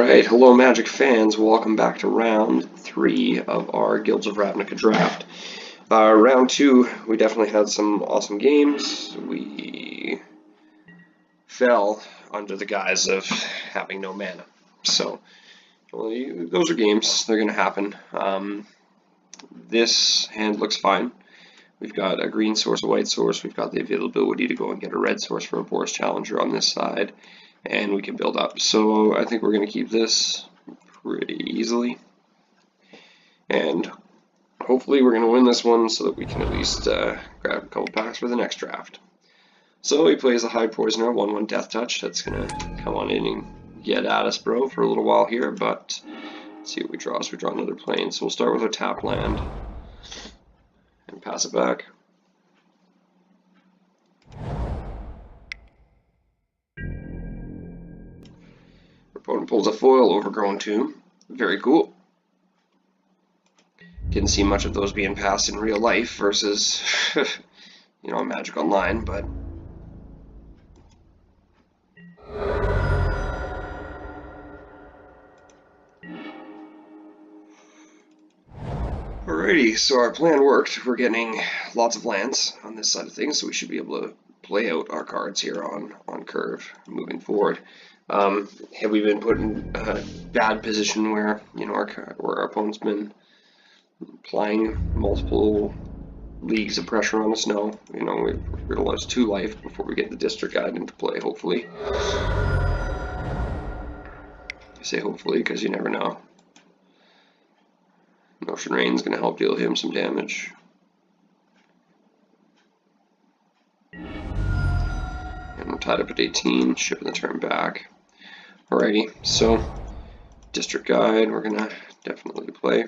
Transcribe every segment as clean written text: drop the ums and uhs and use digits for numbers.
Alright, hello Magic fans, welcome back to round 3 of our Guilds of Ravnica draft. Round 2, we definitely had some awesome games. We fell under the guise of having no mana. So, well, those are games, they're going to happen. This hand looks fine. We've got a green source, a white source, we've got the availability to go and get a red source for a Boros Challenger on this side, and we can build up. So I think we're going to keep this pretty easily, and hopefully we're going to win this one so that we can at least grab a couple packs for the next draft. So he plays a High Poisoner, 1/1 Death Touch. That's going to come on in and get at us, bro, for a little while here, but let's see what we draw. So we draw another plane, so we'll start with our tap land and pass it back. Opponent pulls a foil, Overgrown Tomb. Very cool. Didn't see much of those being passed in real life versus, you know, Magic Online, but alrighty, so our plan worked. We're getting lots of lands on this side of things, so we should be able to play out our cards here on curve moving forward. Have we been put in a bad position where, you know, our opponent's been applying multiple leagues of pressure on us? No. You know, we're going to lose 2 life before we get the District Guide into play, hopefully. I say hopefully because you never know. Notion Rain's going to help deal him some damage. And we're tied up at 18, shipping the turn back. Alrighty, so District Guide we're going to definitely play.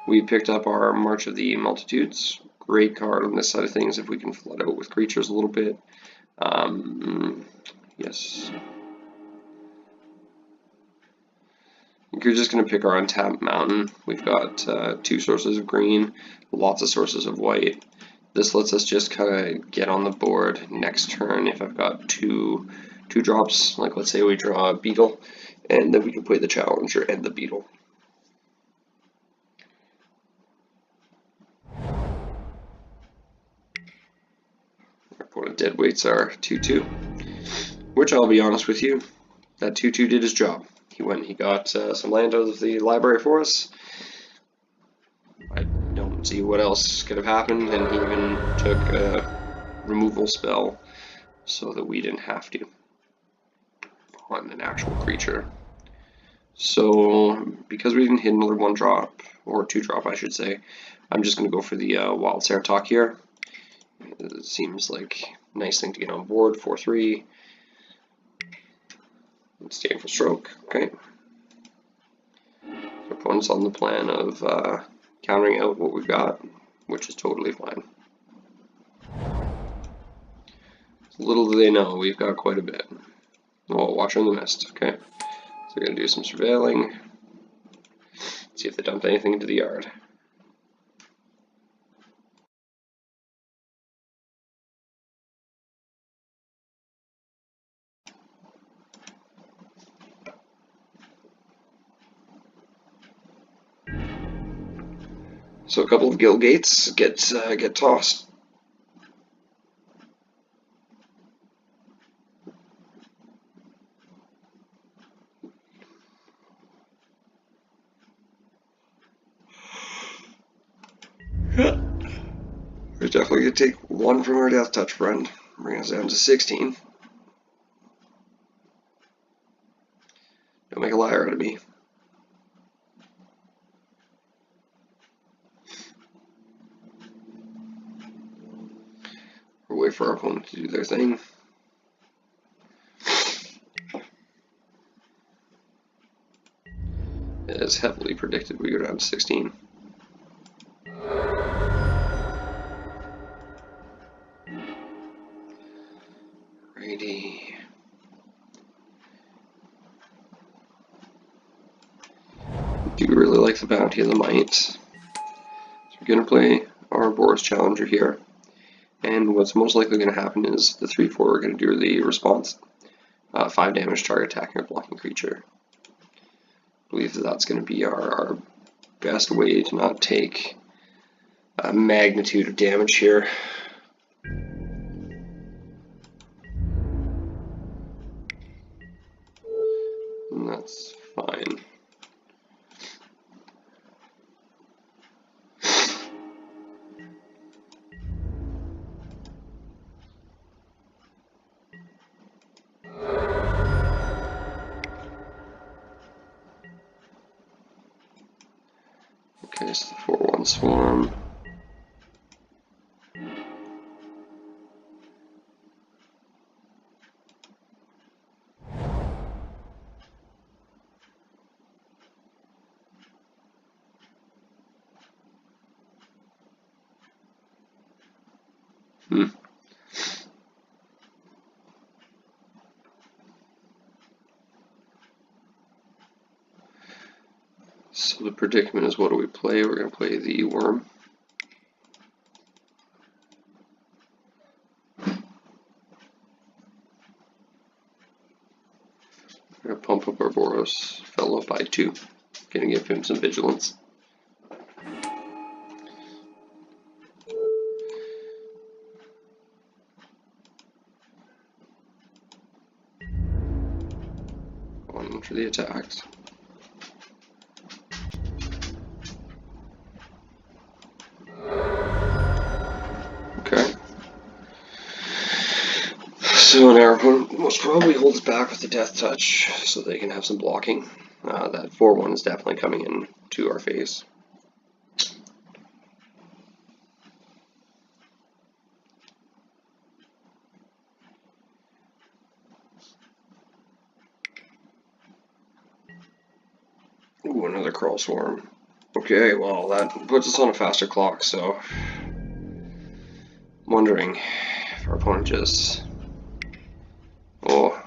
We picked up our March of the Multitudes. Great card on this side of things if we can flood out with creatures a little bit. Yes. You're just going to pick our untapped mountain. We've got 2 sources of green, lots of sources of white. This lets us just kind of get on the board next turn if I've got two drops, like let's say we draw a Beetle, and then we can play the Challenger and the Beetle. Our opponent deadweights are 2/2, which I'll be honest with you, that 2/2 did his job. He went and he got some land out of the library for us. I don't see what else could have happened, and he even took a removal spell so that we didn't have to on an actual creature. So because we didn't hit another 1-drop, or 2-drop I should say, I'm just going to go for the Wild Ceratok here. It seems like a nice thing to get on board, 4/3. Stand for stroke, okay. Our opponent's on the plan of countering out what we've got, which is totally fine. Little do they know, we've got quite a bit. Oh, Watcher in the Mist, okay. So we're going to do some surveilling, see if they dumped anything into the yard. So a couple of guild gates get tossed. We're definitely going to take 1 from our Death Touch friend, bring us down to 16. Don't make a liar out of me. We'll wait for our opponent to do their thing. As heavily predicted, we go down to 16. Righty. I do really like the Bounty of the Might. So we're going to play our Boros Challenger here. And what's most likely going to happen is the 3/4 we're going to do the response. 5 damage target attacking or blocking creature. believe that that's going to be our best way to not take a magnitude of damage here. And that's fine. Okay, so the 4/1 swarm. So the predicament is, what do we play? We're going to play the worm. We're going to pump up our Boros fellow by 2. Going to give him some vigilance. One for the attacks. Okay. So now our opponent most probably holds back with the Death Touch so they can have some blocking. That 4/1 is definitely coming in to our face. Ooh, another Crawl Swarm. Okay, well, that puts us on a faster clock, so I'm wondering if our opponent just... Oh.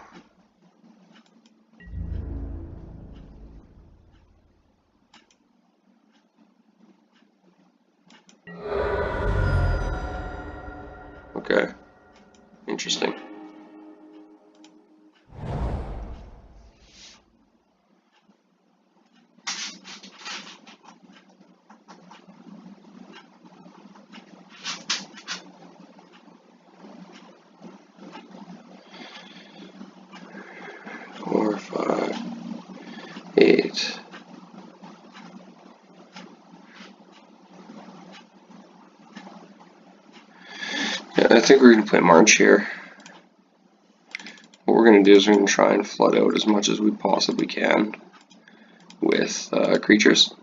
Okay. Interesting. Yeah, I think we're going to play March here. What we're going to do is we're going to try and flood out as much as we possibly can with creatures.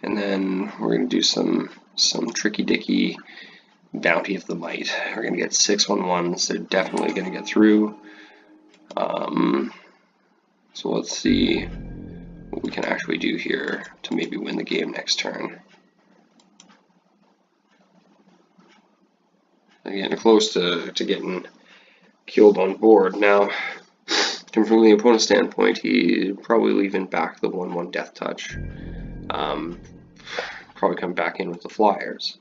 And then we're going to do some tricky dicky Bounty of the Might. We're going to get 6/1/1s. They're definitely going to get through. So let's see what we can actually do here to maybe win the game next turn. Getting close to getting killed on board. Now, from the opponent's standpoint, he's probably leaving back the 1/1 Death Touch. Probably come back in with the Flyers.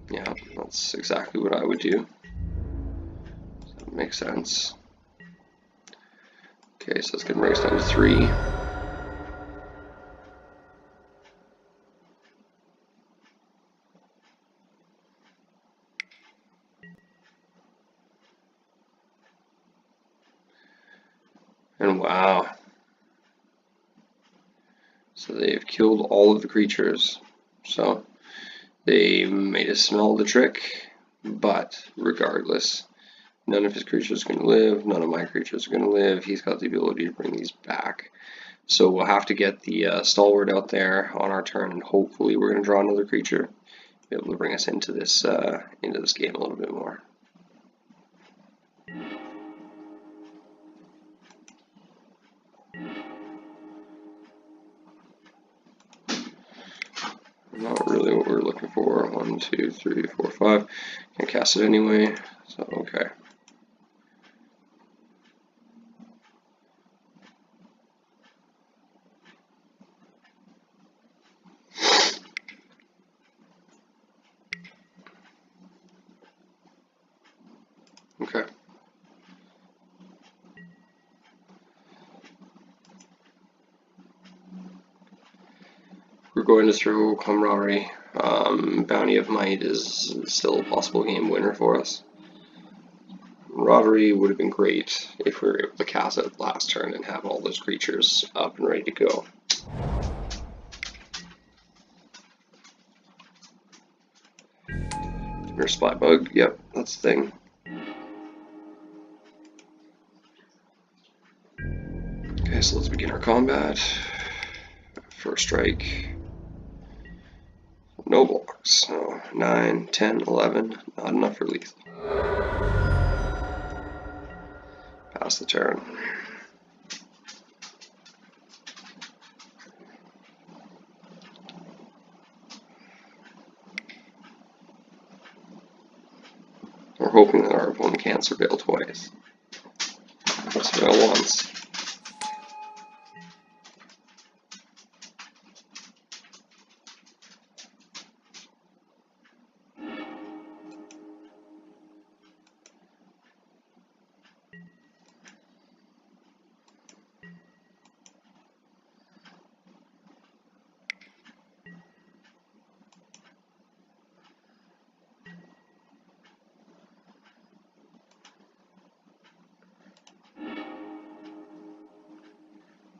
Yeah, that's exactly what I would do. That makes sense. Okay, so that's going to bring us down to 3. And wow. So they've killed all of the creatures. So they made us smell the trick, but regardless, none of his creatures are going to live, none of my creatures are going to live. He's got the ability to bring these back. So we'll have to get the Stalwart out there on our turn, and hopefully we're going to draw another creature, be able to bring us into this game a little bit more. Not really what we're looking for. 1, 2, 3, 4, 5. Can't cast it anyway, so okay. Okay. we're going to throw Camaraderie. Bounty of Might is still a possible game winner for us. Camaraderie would have been great if we were able to cast it last turn and have all those creatures up and ready to go. Or Splat Bug, yep, that's the thing. Okay, so let's begin our combat. First strike. No blocks, so 9, 10, 11, not enough for lethal. Pass the turn. We're hoping that our opponent can't surveil twice. Surveil once.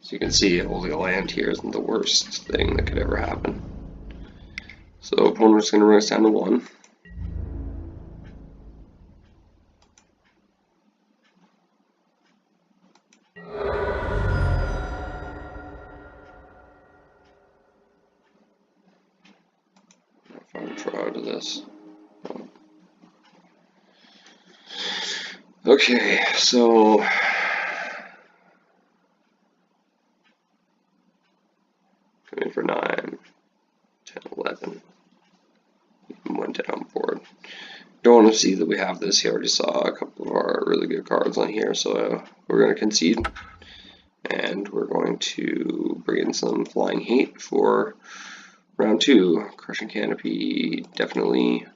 So you can see holding a land here isn't the worst thing that could ever happen. So opponent's going to run us down to 1. If I would draw out of this. Okay, so coming for 9, 10, 11. Even went down board. Don't want to see that we have this. He already saw a couple of our really good cards on here, so we're going to concede. And we're going to bring in some Flying Hate for round 2. Crushing Canopy, definitely.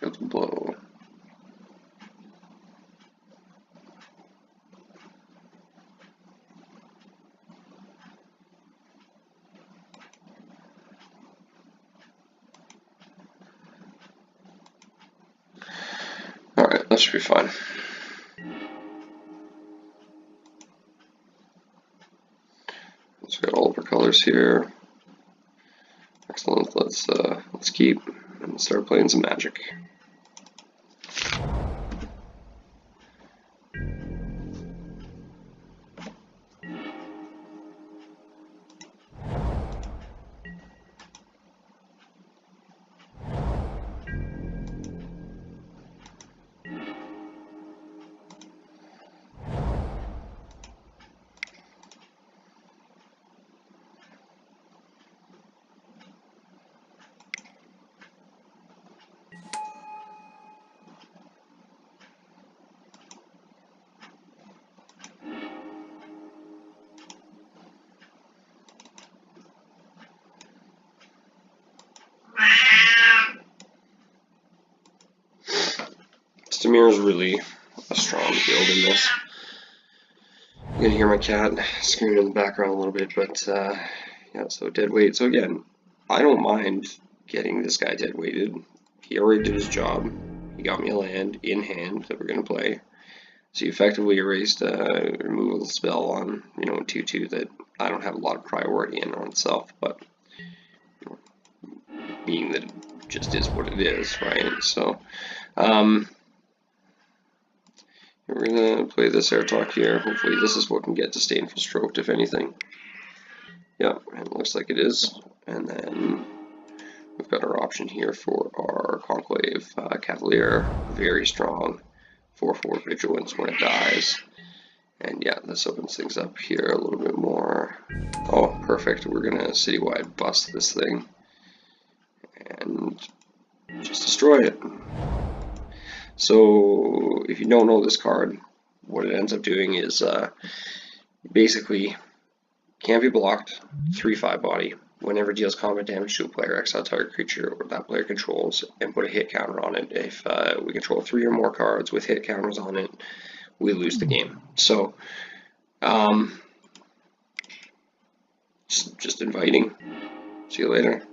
Got the blow. Alright, that should be fine. Let's get all of our colors here. Excellent. Let's keep and start playing some Magic. Stamir is really a strong build in this. You can hear my cat screaming in the background a little bit, but yeah, so dead weight. So again, I don't mind getting this guy dead weighted. He already did his job. He got me a land in hand that we're going to play. So he effectively erased a removal spell on, 2/2 that I don't have a lot of priority in on itself, but being that it just is what it is, right? So we're going to play this air talk here. Hopefully this is what can get Disdainful Stroked, if anything. Yep, and it looks like it is. And then we've got our option here for our Conclave Cavalier. Very strong 4/4 Vigilance when it dies. And yeah, this opens things up here a little bit more. Oh, perfect. We're gonna citywide bust this thing and just destroy it. So if you don't know this card, what it ends up doing is basically can't be blocked, 3/5 body. Whenever it deals combat damage to a player, exile target creature or that player controls and put a hit counter on it. If we control 3 or more cards with hit counters on it, we lose the game. So just inviting. See you later.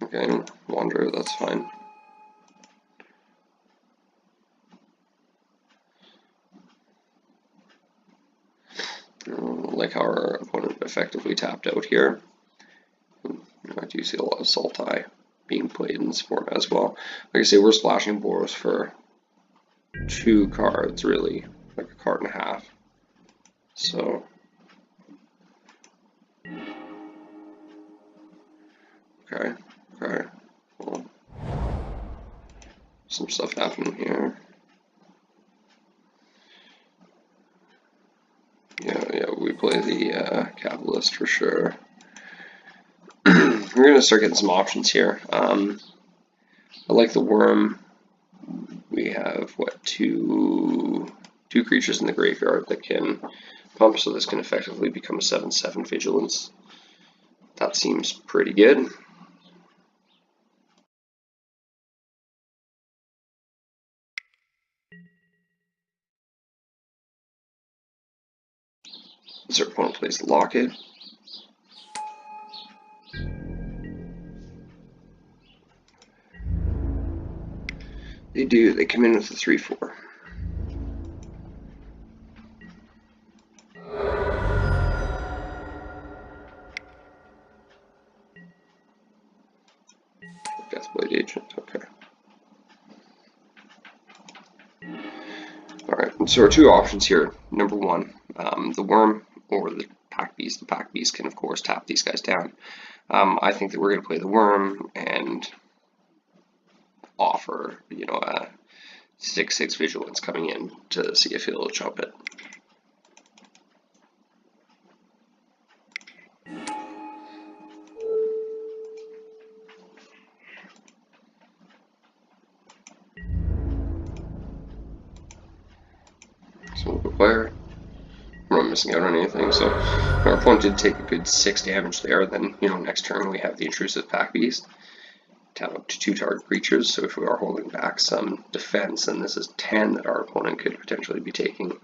Okay, Wanderer, that's fine. Like how our opponent effectively tapped out here. I do see a lot of Sultai being played in this format as well. Like I say, we're splashing Boros for 2 cards, really, like a card and a half. So okay, well, some stuff happening here. Yeah, we play the Capitalist for sure. We're gonna start getting some options here. I like the Worm. We have what, two creatures in the graveyard that can pump, so this can effectively become a 7/7 Vigilance. That seems pretty good. As our opponent plays Locket. They come in with a 3/4. Deathblade Agent, okay. Alright, so our 2 options here. Number 1, the Worm or the Pack Beast. The Pack Beast can, of course, tap these guys down. I think that we're going to play the Worm and offer, a 6/6 Vigilance coming in to see if he'll jump it. So we'll go player. We're not missing out on anything. So our opponent did take a good 6 damage there. Then, next turn we have the intrusive Pack Beast. Tap up to 2 target creatures. So if we are holding back some defense, and this is 10 that our opponent could potentially be taking.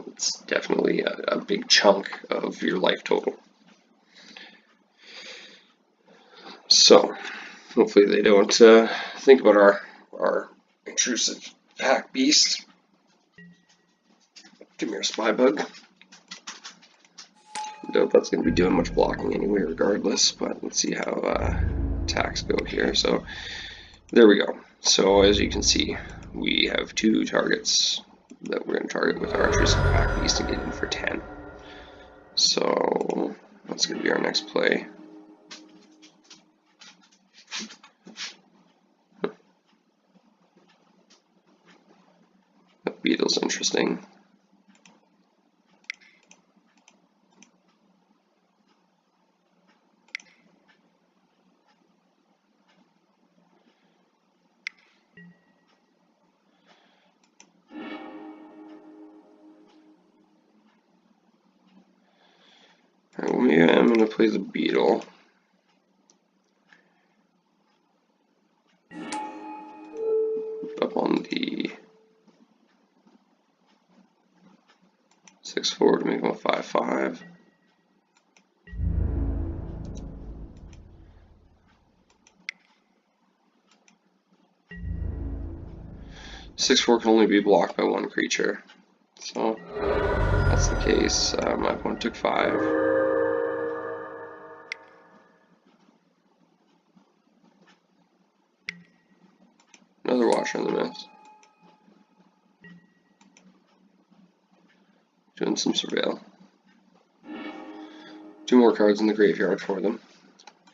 It's definitely a big chunk of your life total. So hopefully they don't think about our intrusive Pack Beast. Give me our Spybug. Doubt that's going to be doing much blocking anyway regardless, but let's see how attacks go here. So there we go. So as you can see, we have 2 targets that we're going to target with our intrusive Pack Beast and get in for 10. So that's going to be our next play. That Beetle's interesting. Alright, well, maybe I'm going to play the Beetle. Up on the 6/4 to make him a 5/5. Six-4 can only be blocked by 1 creature. So that's the case. My opponent took 5. Another Watcher in the Mist. Doing some surveil. 2 more cards in the graveyard for them.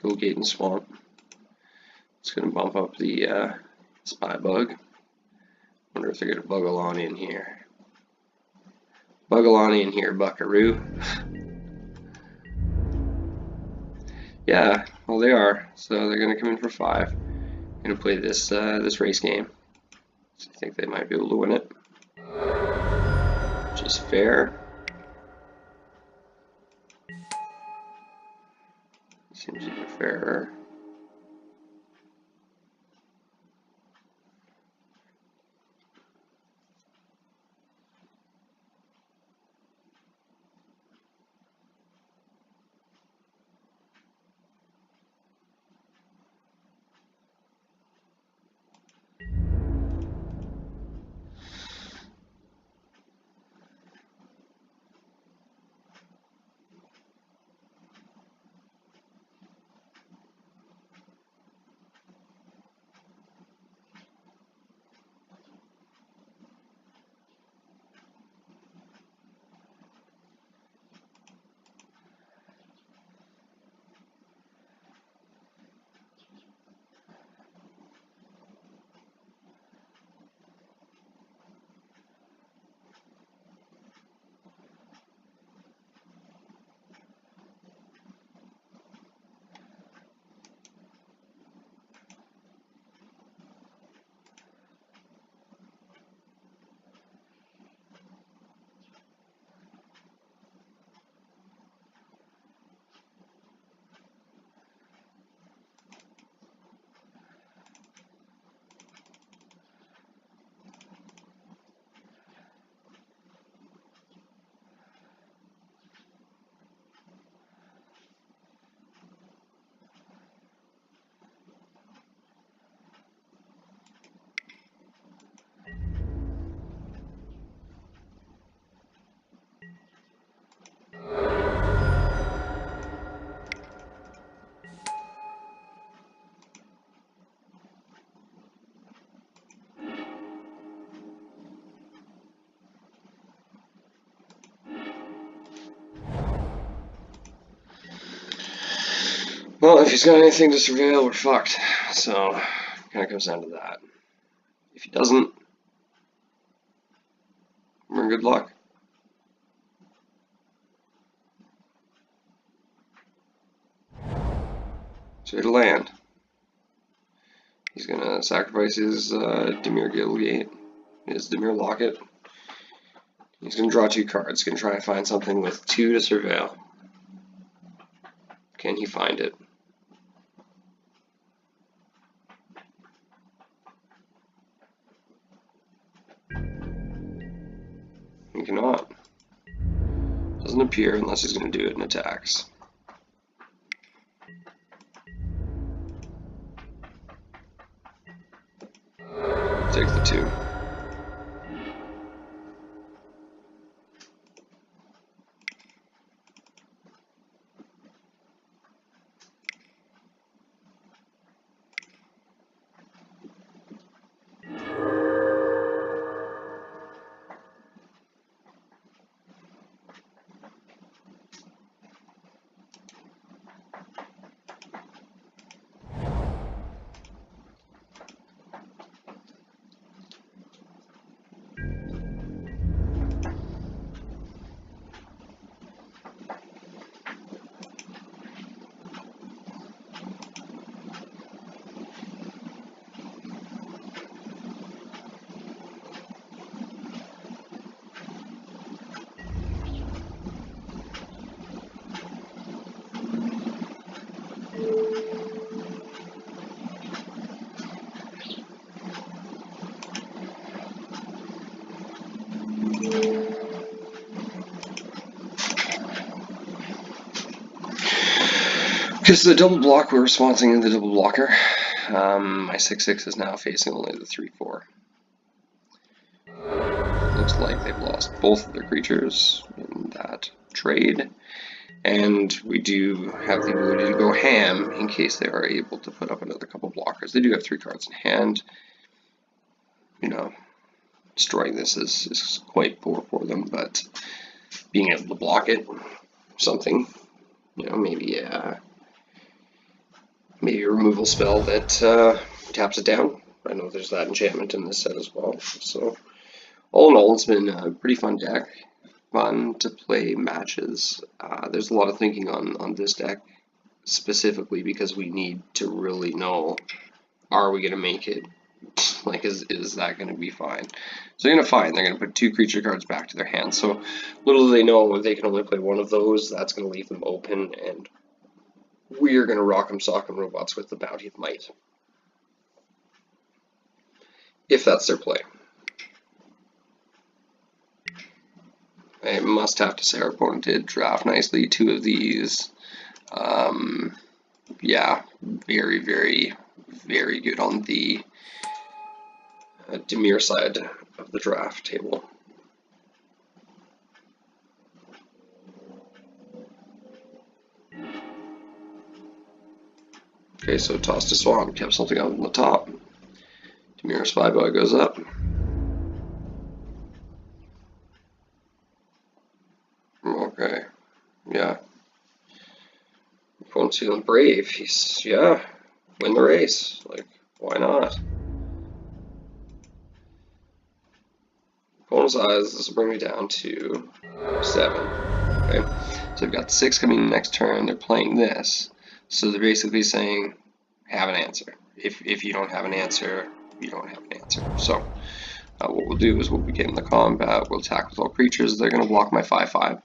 Go Gate and Swamp. It's going to bump up the Spy Bug. Wonder if they're going to Bugalani in here. Bugalani in here, Buckaroo. Yeah, well they are. So they're going to come in for 5. Going to play this this race game. So I think they might be able to win it, which is fair. Seems even fairer. Well, if he's got anything to surveil, we're fucked. So, kind of comes down to that. If he doesn't, we're in good luck. So to land, he's gonna sacrifice his Dimir Guildgate, his Dimir Locket. He's gonna draw 2 cards. He's gonna try and find something with 2 to surveil. Can he find it? He cannot. Doesn't appear unless he's going to do it in attacks. Take the 2. Because the double block, we're responding to the double blocker. My 6/6 is now facing only the 3/4. Looks like they've lost both of their creatures in that trade. And we do have the ability to go ham in case they are able to put up another couple blockers. They do have 3 cards in hand. You know, destroying this is quite poor for them, but being able to block it, something. You know, maybe a removal spell that taps it down. I know there's that enchantment in this set as well. So all in all, it's been a pretty fun deck. Fun to play matches. There's a lot of thinking on this deck, specifically because we need to really know, are we going to make it? Like, is that going to be fine? So they're going to find. They're going to put 2 creature cards back to their hand. So little do they know they can only play one of those. That's going to leave them open, and we're going to rock 'em, sock 'em robots with the Bounty of Might. If that's their play. I must have to say our opponent did draft nicely. 2 of these. Yeah, very, very, very good on the Dimir side of the draft table. Okay, so toss to swamp, kept something out on the top. Dimir Spyboy goes up. Okay, yeah. Opponent's feeling brave. He's, yeah, win the race. Like, why not? Opponent's eyes, this will bring me down to 7. Okay, so I've got 6 coming next turn. They're playing this. So they're basically saying, have an answer. If you don't have an answer, you don't have an answer. So what we'll do is we'll begin the combat. We'll attack with all creatures. They're going to block my 5/5.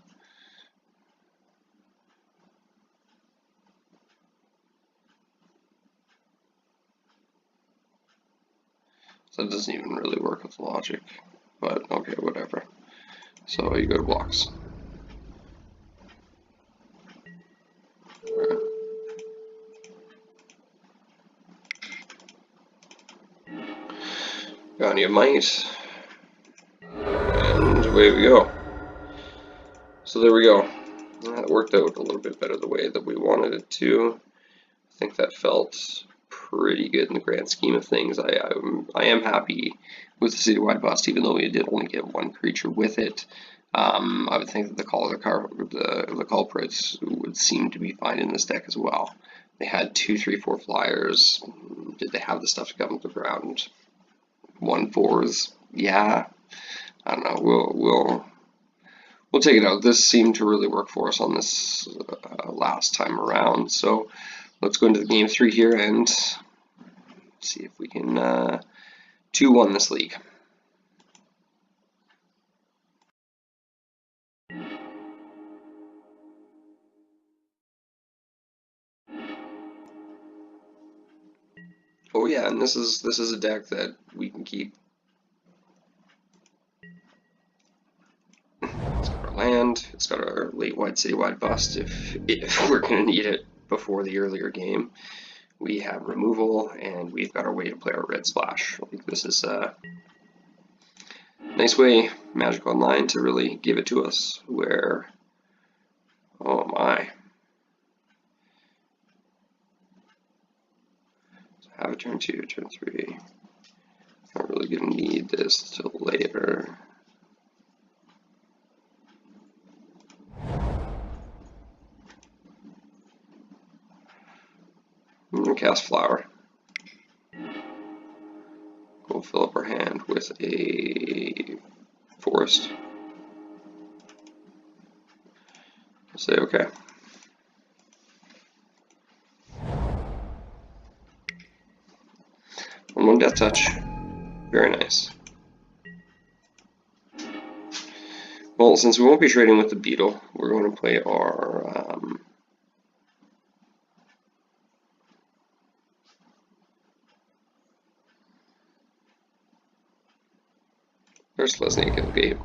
So it doesn't even really work with the logic, but okay, whatever. So you go to blocks. Right. Bounty of Might, and away we go. So there we go. That worked out a little bit better the way that we wanted it to. I think that felt pretty good in the grand scheme of things. I am happy with the citywide bust, even though we did only get 1 creature with it. I would think that the culprits would seem to be fine in this deck as well. They had 2, 3, 4 flyers. Did they have the stuff to come to the ground? 1/4s? Yeah. I don't know. We'll take it out. This seemed to really work for us on this last time around. So let's go into the game 3 here and see if we can 2-1 this league. Oh yeah, and this is a deck that we can keep. It's got our land. It's got our late white citywide bust if we're going to need it before the earlier game. We have removal, and we've got our way to play our red splash. I think this is a nice way, Magic Online, to really give it to us. Where, oh my. Have a turn 2, turn 3. Not really going to need this till later. I'm going to cast Flower. We'll fill up our hand with a Forest. I'll say okay. One Death Touch. Very nice. Well, since we won't be trading with the Beetle, we're going to play our Ursula's Naked Gate.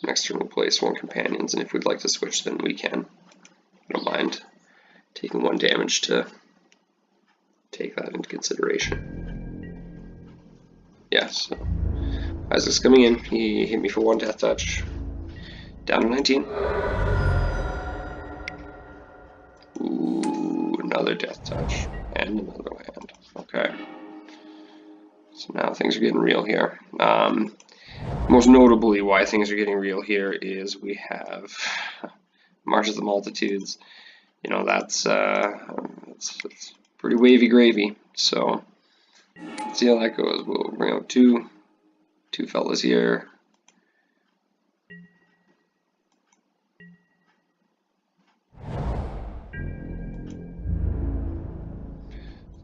Next turn we'll play Sworn Companions, and if we'd like to switch, then we can. I don't mind taking 1 damage to take that into consideration. Yes. Yeah, so Isaac's coming in. He hit me for 1 Death Touch. Down to 19. Ooh, another Death Touch. And another land. Okay. So now things are getting real here. Most notably, why things are getting real here is we have March of the Multitudes. You know, that's it's pretty wavy gravy. So let's see how that goes. We'll bring out two fellas here.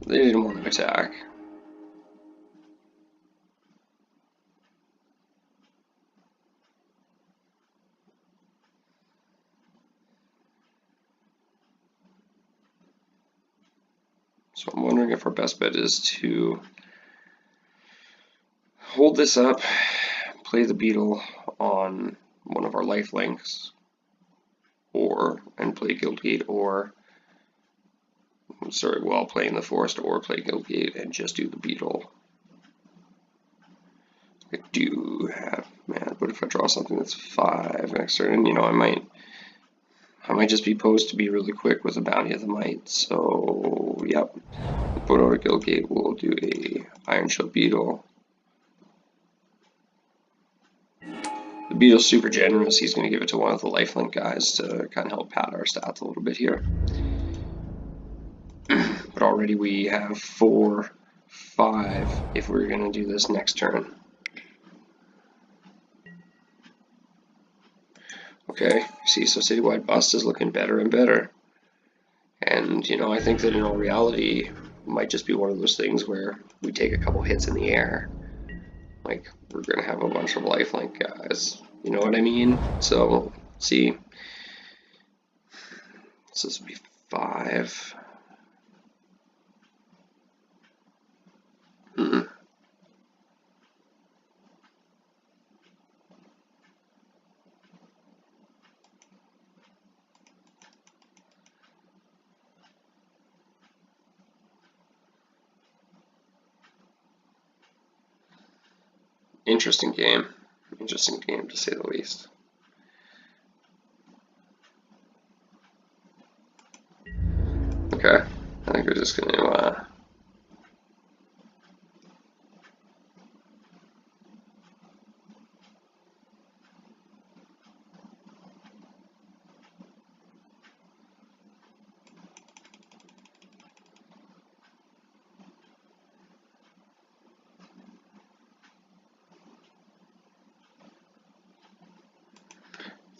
They didn't want to attack. So I'm wondering if our best bet is to hold this up, play the beetle on one of our lifelinks, and play Guildgate, or while playing the forest, or play Guildgate and just do the beetle. I do have, man, what if I draw something that's 5 next turn? And you know, I might just be posed to be really quick with a Bounty of the Might. So yep, we'll put out a Guildgate. We'll do a Iron Shield Beetle. The beetle's super generous. He's going to give it to one of the lifelink guys to kind of help pad our stats a little bit here. But already we have 4, 5 if we're going to do this next turn. Okay, see, so Citywide Bust is looking better and better. And, you know, I think that in all reality, it might just be one of those things where we take a couple hits in the air. Like, we're going to have a bunch of lifelink guys. You know what I mean? So, see. So this would be 5. Interesting game to say the least. Okay, I think we're just gonna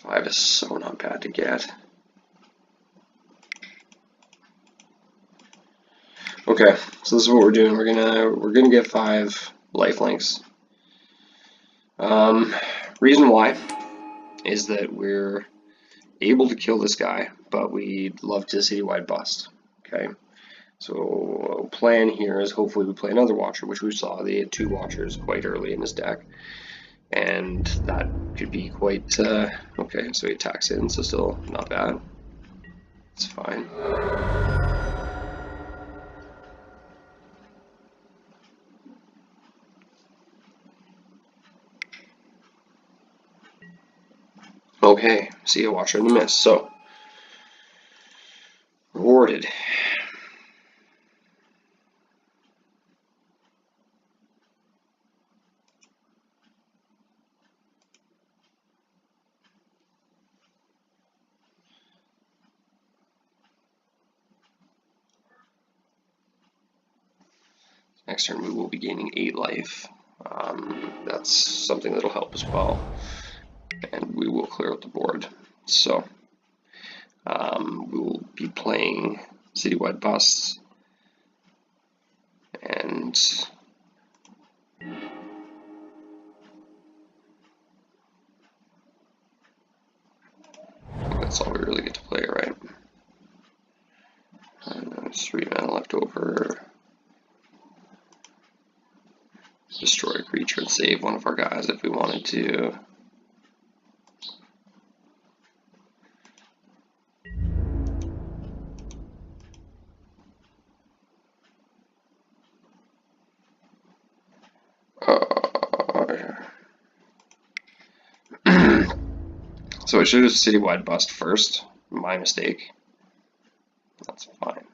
Five is so not bad to get. Okay, so this is what we're doing. We're gonna get 5 lifelinks. Reason why is that we're able to kill this guy, but we'd love to Citywide Bust. Okay, so plan here is hopefully we play another Watcher, which we saw. They had 2 Watchers quite early in this deck. And that could be quite, okay, so he attacks in, so still not bad. It's fine. Okay, see a Watcher in the miss, so rewarded. Next turn we will be gaining 8 life. That's something that'll help as well. And we will clear out the board. So we will be playing Citywide Busts. And that's all we really get to play, right? There's 3 mana left over. Destroy a creature and save one of our guys if we wanted to. So I should have Citywide Bust first. My mistake. That's fine.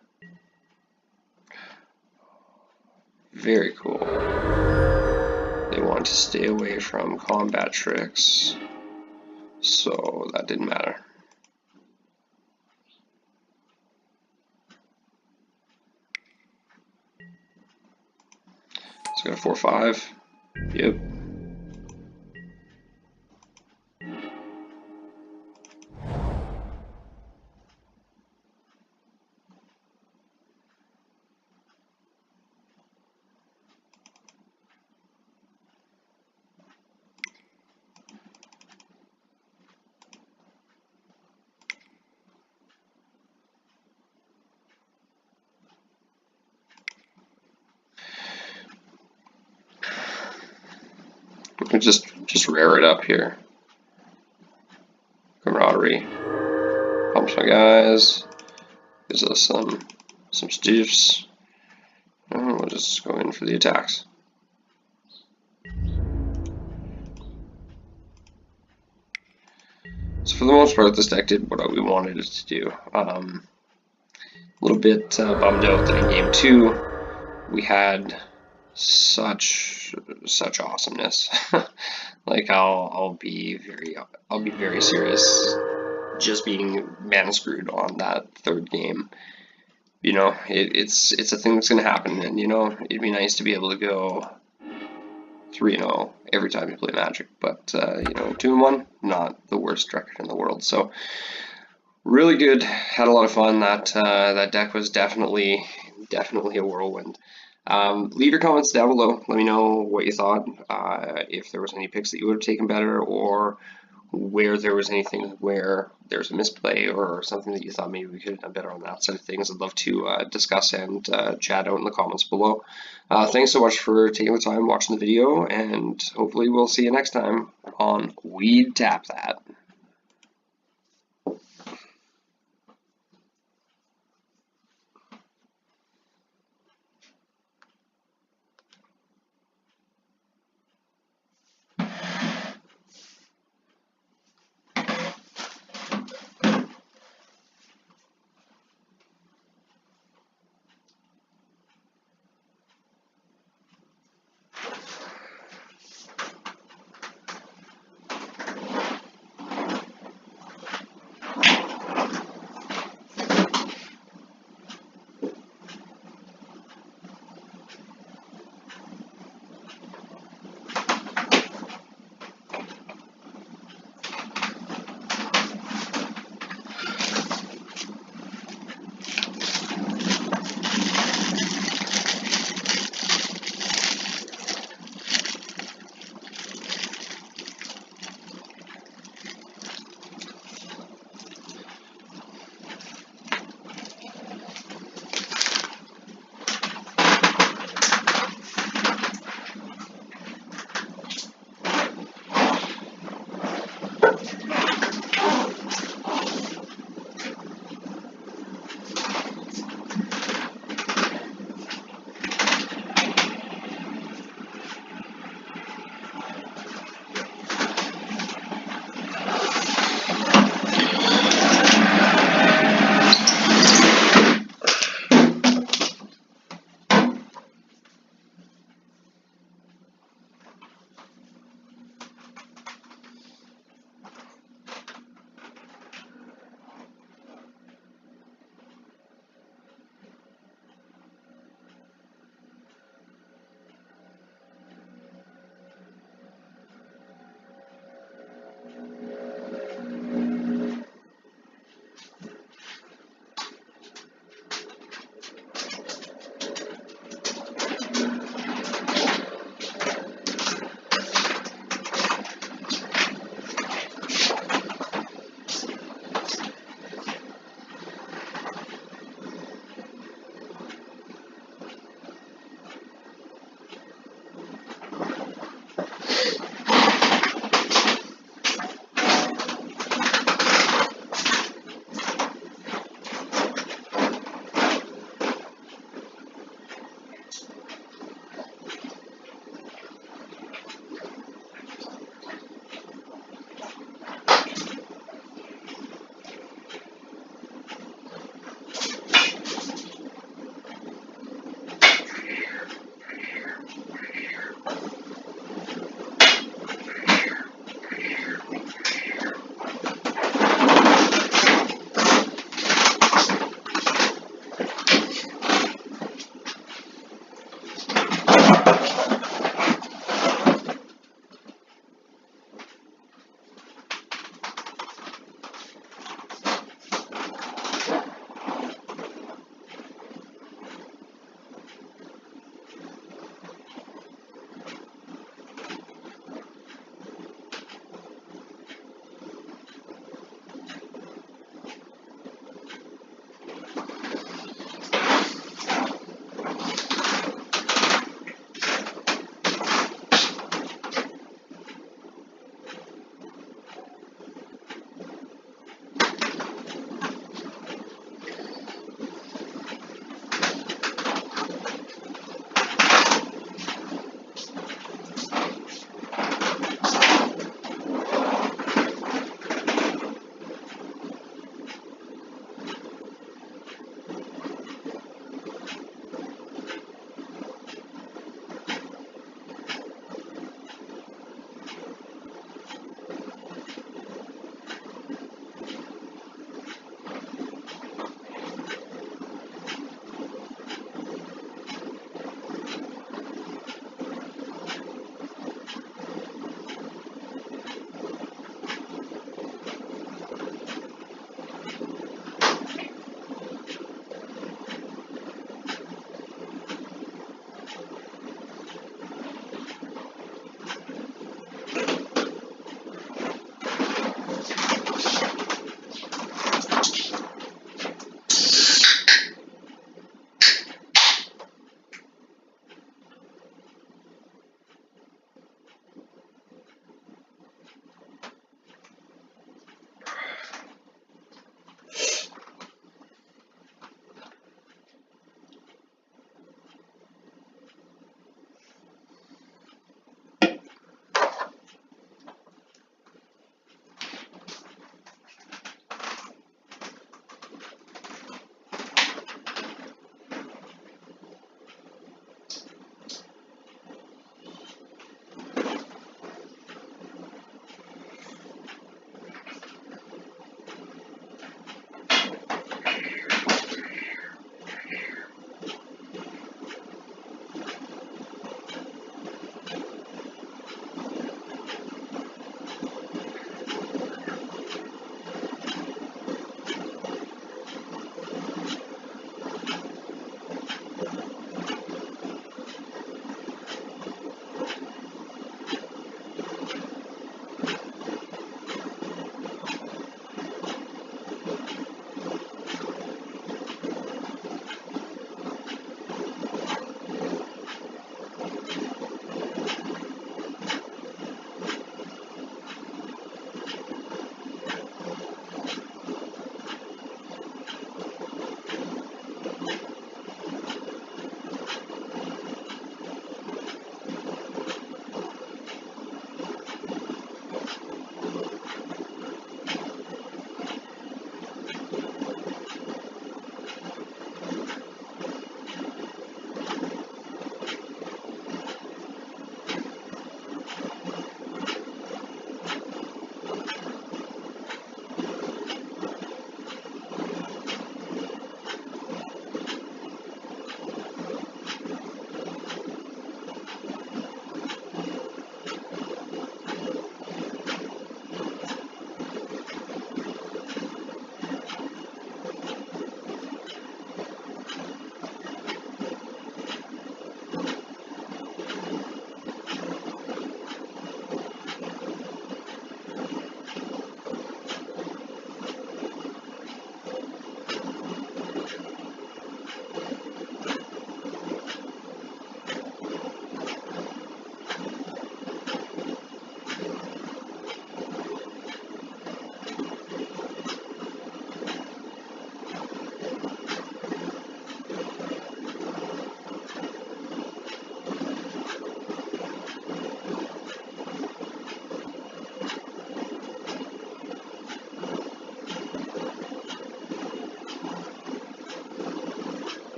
Very cool. They want to stay away from combat tricks, so that didn't matter. So I got a 4-5. Yep. Just rare it up here. Camaraderie. Pumps my guys. Gives us some stiffs. And we'll just go in for the attacks. So for the most part, this deck did what we wanted it to do. A little bit bummed out that in game 2 we had such awesomeness. Like I'll be very serious. Just being mana screwed on that 3rd game. You know, it's a thing that's gonna happen, and you know, it'd be nice to be able to go 3-0 every time you play Magic, but you know, 2-1, not the worst record in the world. So really good, had a lot of fun. That deck was definitely a whirlwind. Leave your comments down below. Let me know what you thought, if there was any picks that you would have taken better, or where there was anything where there's a misplay or something that you thought maybe we could have done better on that side of things. I'd love to discuss and chat out in the comments below. Thanks so much for taking the time watching the video, and hopefully we'll see you next time on Weed Tap That.